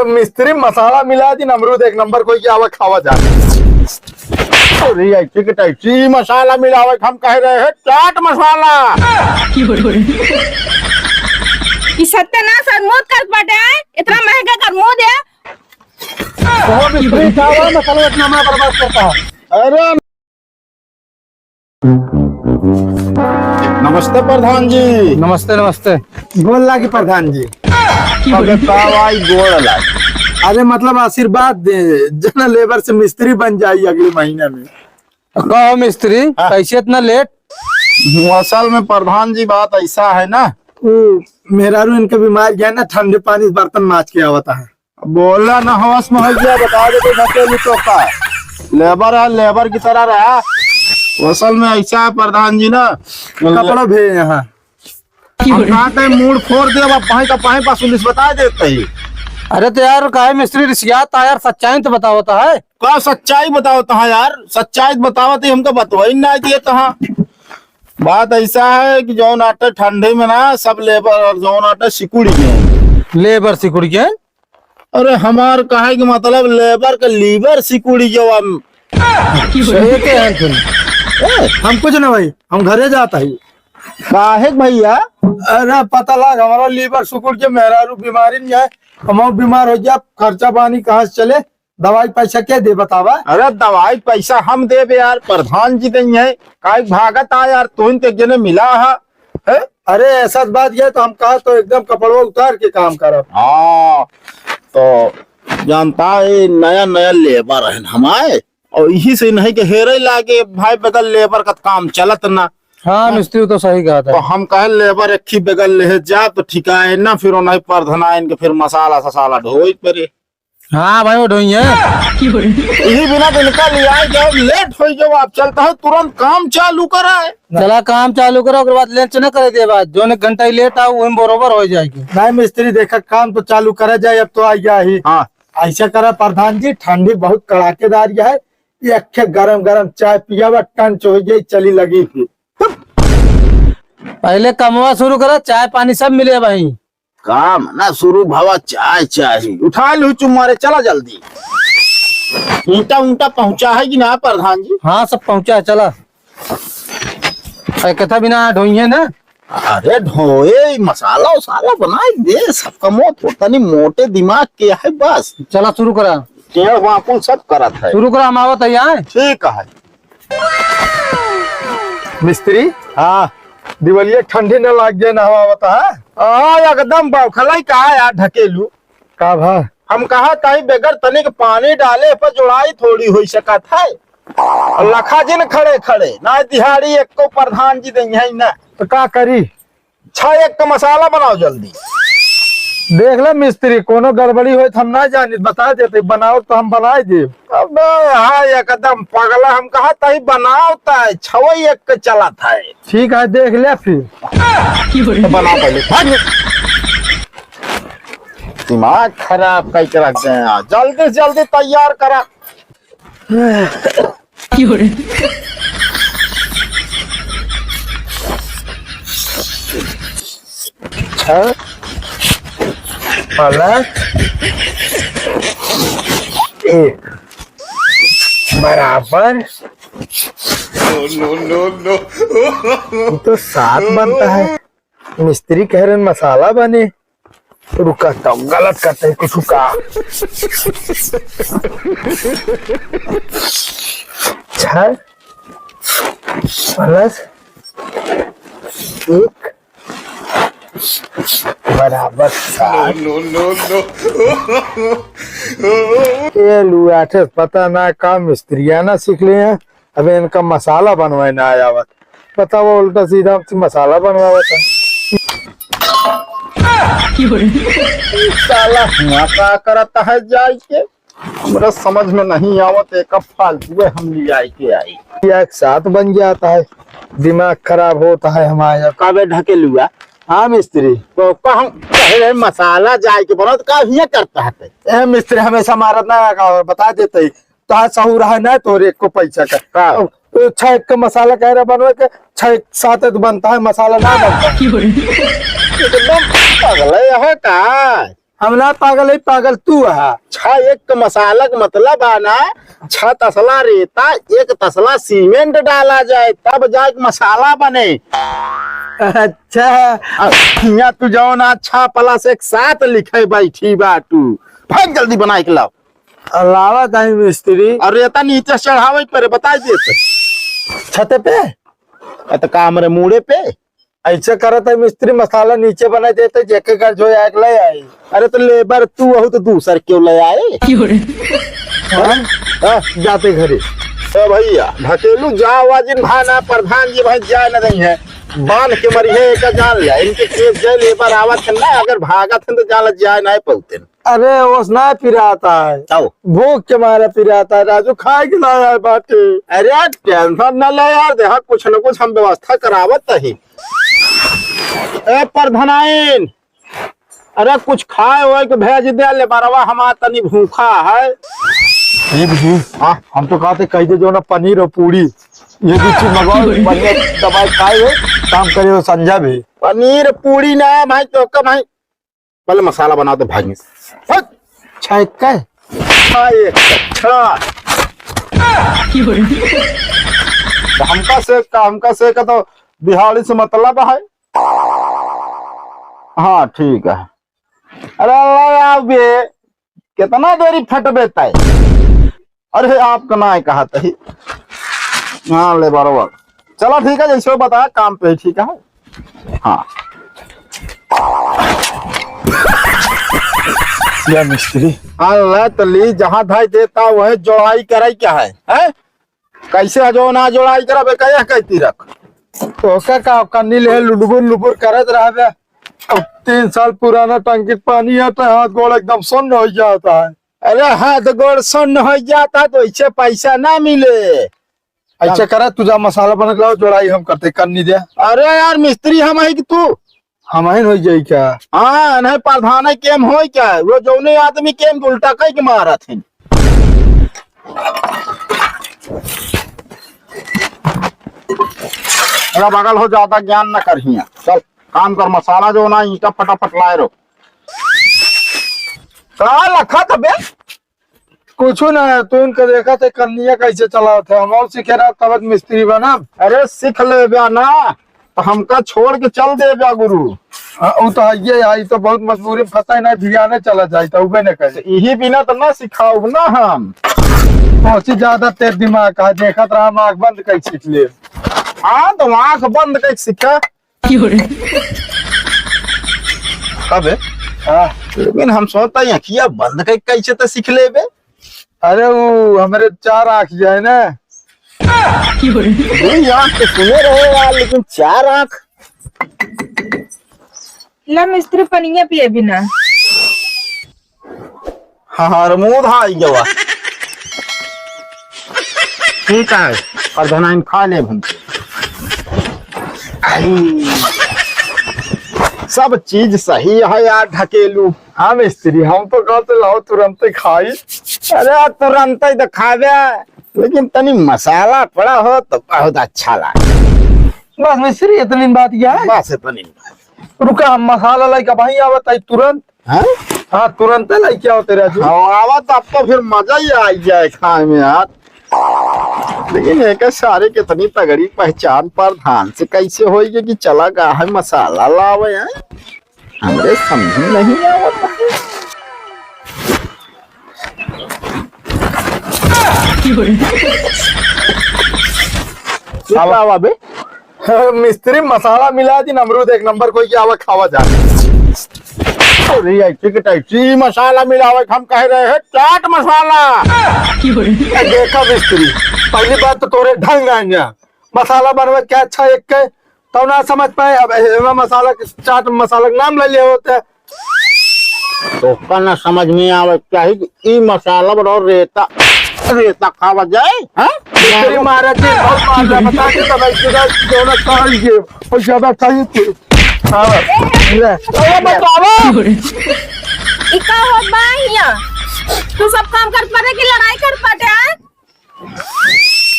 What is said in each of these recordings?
मिस्त्री मसाला मिला दी अमरूद एक नंबर कोई क्या आवा खावा जा मसाला मिलावट हम कह रहे हैं चाट मसाला सत्यानाश और मौत कर पटे इतना महंगा कर मुंह दे मसाला इतना मैं बर्बाद करता है। अरे नमस्ते प्रधान जी। नमस्ते नमस्ते। गोल लागी प्रधान जी। गोल लागी। अरे मतलब आशीर्वाद दे जना लेबर से मिस्त्री बन जाए अगले महीने में। कहो मिस्त्री कैसे इतना लेट? असल में प्रधान जी बात ऐसा है ना, मेरा रू इनके बीमार गया ना, ठंडे पानी से बर्तन माज के आवता है। बोला ना हवस में हो गया, बता दे तो का लेबर है, लेबर की तरह रहा। असल में ऐसा है प्रधान जी ना, कपड़ा भेज यहाँ मूड फोड़ दे पाही का पाही पास पुलिस बता देते ही। अरे तो यार काहे मिस्त्री रिसियात यार, सच्चाई तो बतावता है। का सच्चाई बतावता है यार? सच्चाई बतावत हमको बतवा ही ना दिए तहा। बात ऐसा है कि जौन आटा ठंडे में ना सब लेबर और जौन आटा सिकुड़ गए। लेबर सिकुड़ गए? अरे हमार कहे कि मतलब लेबर का लीवर सिकुड़ी जो हम कुछ ना भाई, हम घरे जाता ही काहे भैया। अरे पता लग हमारा लीवर सिकुड़ के मेरा रू बीमारी नहीं है, हम बीमार हो गया, खर्चा पानी कहाँ से चले, दवाई पैसा क्या दे बतावा? अरे दवाई पैसा हम दे यार, प्रधान जी नहीं है का भागत आ यार, तुम तो मिला है। अरे ऐसा बात ये तो हम कहा तो एकदम कपड़वा उतार के काम करो। हाँ तो जानता है नया नया लेबर है हमारे, और यही से नहीं कि हेरे लागे भाई बगल लेबर का काम चलत ना। हाँ मिस्त्री तो सही कहा था। तो हम कहे लेबर एक ही बगल ले जा तो ठीक है ना, फिर नहीं प्रधना इनके फिर मसाला ससाला ढोई पड़े। हाँ भाई वो ढोई है यही बिना तो निकल जाओ, लेट हो जाओ, आप चलता है तुरंत काम चालू कराए। चला काम चालू करो, उसके बाद लेट न करे दे बात, जो घंटा ही लेट आओ वही बरोबर हो जाएगी। नहीं मिस्त्री देखा काम तो चालू करा जाए, अब तो आ गया ही। हाँ ऐसा करा प्रधान जी, ठंडी बहुत कड़ाकेदार है, ये गरम गरम चाय पिया टंच हो गई, चली लगी थी। पहले कमवा शुरू करो, चाय पानी सब मिले भाई। काम ना शुरू भावा, चाय चाहिए उठा लू तुम्हारे, चला जल्दी। ईंटा ऊंटा पहुंचा है कि ना प्रधान जी? हाँ सब पहुंचा है, चला। कथा बिना ढोई है ना? अरे ढोए मसाला उसाला बनाए दे, सबका मोट तनी मोटे दिमाग के है बस। चला शुरू करा, वहाँ सब करत है। शुरू करा, हम आवत है यहाँ। ठीक है मिस्त्री। हाँ दिवाली ठंडी न लग जाए ना, हवा बता है एकदम बौखलाई कहा यार ढकेलू का भा। हम कहा ताई बेगर तनिक पानी डाले पर जुड़ाई थोड़ी हो सकत है। लखा जिन खड़े खड़े ना दिहाड़ी एक को प्रधान जी दे ना, तो का करी? 6 का मसाला बनाओ जल्दी। देख ले मिस्त्री, कोनो गड़बड़ी हो तो हम ना जानी बता देते, बनाओ तो हम बनाए दे। अब हाँ एकदम पगला, हम कहा तही बनाओ ताई 6 का चला था। ठीक है देख ले फिर तो बनाओ पहले। दिमाग खराब कई रख दे, जल्दी से जल्दी तैयार करा। एक बराबर नो तो 7 बनता है। मिस्त्री कह रहे मसाला बने, रुका तो गलत करते हैं कुछ का। 6 प्लस 1 बराबर 7। ये लुआठे पता ना काम मिस्त्रिया ना सीख ले हैं, अब इनका मसाला बनवाए ना आया हुआ, पता वो उल्टा सीधा मसाला बनवा था। साला क्या करता है जाए के, हमरा समझ में नहीं आवत, एक फालतू हम ले आए के आई। एक साथ बन जाता है, दिमाग खराब होता है हमारा। काबे ढके लुआ। हाँ मिस्त्री तो हम कह रहे मसाला जाए के बना, तो का करता है मिस्त्री हमेशा मारत ना बता देते तो सहू रहा ना, तो एक को पैसा का तो 6 का मसाला कह रहा बनवे के 6 साथ तो बनता है मसाला ना बनता है। एकदम पागल है का। हम ना पागल है, पागल तू है। 6 एक मसाला का मतलब आना 6 तसला रेता 1 तसला सीमेंट डाला जाए तब जाके मसाला बने। अच्छा यहाँ तू जाओ ना 6 प्लस 1 7 लिखे बैठी बा तू भाग जल्दी बना के लाओ। अलावा दाई मिस्त्री और रेता नीचे चढ़ावे पर बता देते छते पे तो काम रे मुड़े पे। ऐसे करत है मिस्त्री, मसाला नीचे बना देते जेके घर जो आग ले आई। अरे तो लेबर तू हो तो दूसर क्यों ले आए। हाँ, जाते घरे तो भैया ढकेलू जाओ वाजिन भाना प्रधान जी भाई जाए न रही है बांध के मरी है एक जान लिया इनके खेत जाए लेबर आवत है ना अगर भागत है तो जान जाए नहीं पहुंचते। अरे ओस ना पिराता है, आओ भूख के मारे पिराता है। राजू खाए के लाया है बाटे। अरे टेंशन न ले यार देखा कुछ न कुछ हम व्यवस्था करावत ही। ए प्रधानाइन अरे कुछ खाए हुए के भेज दे ले बरवा हमारा तनी भूखा है। ठीक जी हाँ, हम तो कहते कह दे जो ना पनीर और पूरी ये भी चीज मंगाओ, बढ़िया दवाई खाए हो काम करे हो। संजय भी पनीर पूरी ना भाई तो कम भाई पहले मसाला बना दो भागी छः का हमका से का तो बिहारी से मतलब है। हाँ ठीक है। अरे बे कितना देरी फट बेता है। अरे आपका ना कहा था हाँ ले बरोबर चलो ठीक है जैसे बताया काम पे ठीक है। हाँ या मिस्त्री अल्लाह तली जहाँ धाई देता वह जोड़ाई कराई क्या है, हैं? कैसे जो ना जोड़ाई करा कह कहती रख तो का कन्नी ले लुडबुर लुबुर करत रहा। अब 3 साल पुराना टंकी पानी आता है, हाथ गोड़ एकदम सुन्न हो जाता है। अरे हाथ गोड़ सुन्न हो जाता तो इससे पैसा ना मिले। ऐसा करा तुझा मसाला बना लाओ जोड़ाई हम करते कन्नी दे। अरे यार मिस्त्री हम है कि तू हम हो जाये क्या। हाँ नहीं प्रधान केम हो क्या वो जौने आदमी केम उल्टा कह के मारा थे। अरे बगल हो ज्यादा ज्ञान न कर चल काम कर मसाला जो ना ईटा फटाफट लाए रो लखा था बे कुछ ना तू इनका देखा थे कन्निया कैसे चला था हम और सीखे रहा तब मिस्त्री बना। अरे सीख ले ब्या ना तो हमका छोड़ के चल दे ब्या गुरु। वो तो ये आई तो बहुत मजबूरी फंसा नहीं भिगाने चला जाए तो उबे न करे यही बिना तो ना सिखाऊ ना हम बहुत ज्यादा तेज दिमाग है देखा तो हम आँख बंद कर सीख ले। हाँ तो आँख बंद कर सीखा कब है। हाँ लेकिन हम सोचता है अखिया बंद कर कैसे तो सीख ले बे। अरे वो हमारे 4 आँख जाए ना 2 आँख तो सुने रहे यार लेकिन 4 आँख। ला मिस्त्री पनिया पिए बिना। हाँ मुँह धाई गवा ठीक है प्रधान खा ले हम सब चीज सही है यार ढकेलू। हाँ मिस्त्री हम तो कहते लाओ तुरंत ही खाई। अरे तुरंत ही तो खा दे लेकिन तनी मसाला पड़ा हो तो बहुत अच्छा लगे। बस मिस्त्री इतनी बात क्या है। बस इतनी रुका हम मसाला लाई का भाई आवत आई तुरंत। हाँ तुरंत लाई क्या होते राजू। आवत अब तो फिर मजा ही आ जाए खाए में यार। लेकिन एक सारे कितनी तगड़ी पहचान प्रधान से कैसे होगी कि चला गा है मसाला लावे हैं हमरे समझ नहीं आवता है। बे मिस्त्री मसाला मिला दी अमरूद 1 नंबर कोई क्या आवा खावा जा। ऐसी मसाला मिलावे हम कह रहे हैं चाट मसाला। देखा मिस्त्री पहली बात तो तोरे ढंग आया मसाला बनवा क्या अच्छा एक के तो ना समझ पाए। अब मसाला चाट मसाला का नाम ले लिया होता तो ना समझ में आवे चाहिए ई मसाला बड़ा रेता रेता खावा जाए। मिस्त्री महाराज जी बहुत मार बता के तब ऐसा जो ना कर लिए और ज्यादा चाहिए थे। हाँ इका हो बाहिया तू सब काम कर पाते कि लड़ाई कर पाते हैं।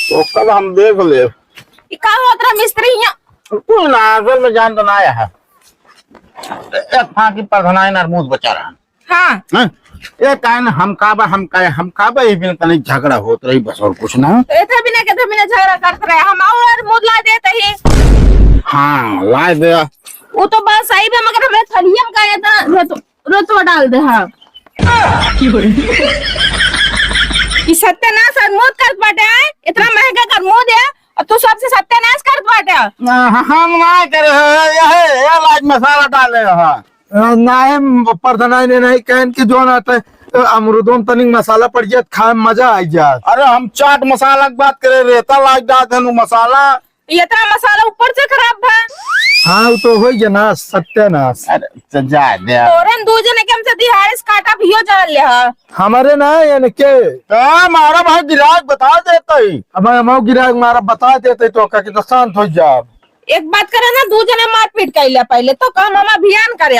तो कब हम देख ले। ये का होत रहा मिस्त्री यहाँ कोई ना असल में जान तो ना आया है। एक फांकी प्रधानाई नरमूज बचा रहा हाँ हैं? ये कान हम काबा ये बिना तनिक झगड़ा होत रही बस और कुछ ना। तो इतना बिना झगड़ा करते रहे हम और मुदला देते ही। हाँ ला दे। वो तो बात सही है मगर हमें थलियम का ये तो रोतवा डाल दे हाँ ये सत्यानाश और मौत कर बाटे है इतना महंगा कर मौत है और तू सबसे सत्यानाश कर बाटे हम ना करे ये लाज मसाला डाले हाँ नाहे प्रधानाई ने नहीं कहन कि जो ना अमरुदों तनिक मसाला पड़ जाए खाए में मजा आ जाए। अरे हम चाट मसाला की बात करे रेता लाज डाल मसाला। ये इतना मसाला ऊपर से खराब था हाँ वो तो हो गया ना सत्यानाश। अरे जा दे तोरन दो जने के हमसे दिहाड़िस काटा भियो जान ले हाँ हमारे ना यानी के हमारा भाई गिराज बता देता ही। अब हम गिरा मारा बता देते तो का कि शांत हो जाए। एक बात करे ना दो जने मारपीट कैले पहले तो काम हम अभियान करे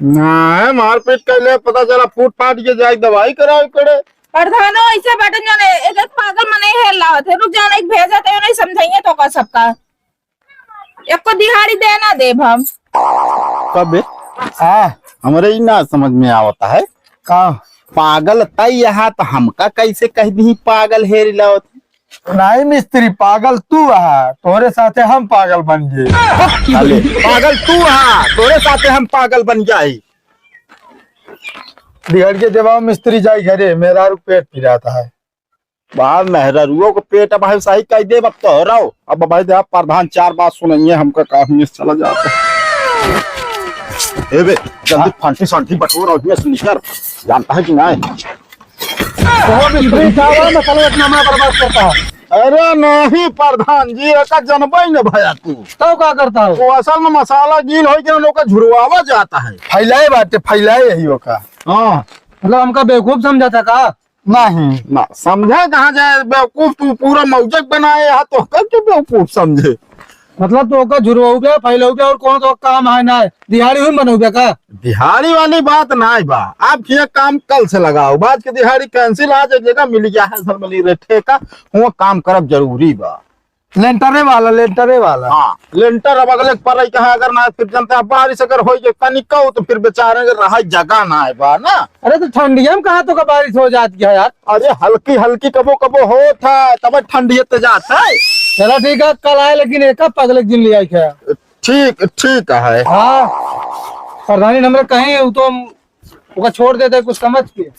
ना मारपीट कर ले पता चला फूट फाट के जाए दवाई कराओ करे। प्रधानो ऐसे बैठे जाने एक पागल मने हेल लावत है रुक जाने एक भेजा तो नहीं समझाइए तो का सबका एक को दिहाड़ी देना दे हम कब हमारे ही ना समझ में आवता है का पागल तय यहाँ तो हमका कैसे कह दी पागल हेरी लावत। नहीं मिस्त्री पागल तू है तोरे साथे हम पागल बन गए। अरे पागल तू है तोरे साथे हम पागल बन जाए। दिहाड़ के जवाब मिस्त्री जाए घरे मेरा पेट पिराता है बाहर मेहरुओं को पेट अब भाई सही कह दे अब तो रहो। अब भाई दे आप प्रधान चार बात सुनाइए हमका काम में चला जाता है। ए बे जल्दी फंटी संटी बटोर और इसमें निकर जानता है कि नहीं तो मिस्त्री चावल मसाला इतना मैं बर्बाद करता है। अरे नहीं प्रधान जी का जनबई न भया तू तो क्या करता हूँ वो असल में मसाला गील हो के लोग का झुरवावा जाता है। फैलाए बाटे फैलाए यही होगा। हाँ मतलब हमका बेवकूफ समझा था का नहीं ना समझा कहाँ जाए बेवकूफ तू पूरा मौजक बनाए है तो कब क्यों बेवकूफ समझे। मतलब तो का झुरवा हो गया फैला हो गया और कौन तो काम है ना दिहाड़ी हुई बन हो गया का दिहाड़ी वाली बात ना बा आप ये काम कल से लगाओ बाद के दिहाड़ी कैंसिल आज एक जगह मिल गया है सर मिली रे ठेका वो काम करब जरूरी बा। लेंटरे वाला हाँ लेंटर अब अगले पर कहा अगर ना फिर जनता बारिश अगर हो जाए तनिक कहो तो फिर बेचारे रहा जगह ना है बा ना। अरे तो ठंडिया में कहा तो का बारिश हो जाती है यार। अरे हल्की हल्की कबो कबो हो था तब ठंडी तो जाता है। चलो ठीक है कल आए लेकिन एक पगले दिन ले आई क्या ठीक है। हाँ प्रधानी नंबर कहीं तो छोड़ देते कुछ समझ के।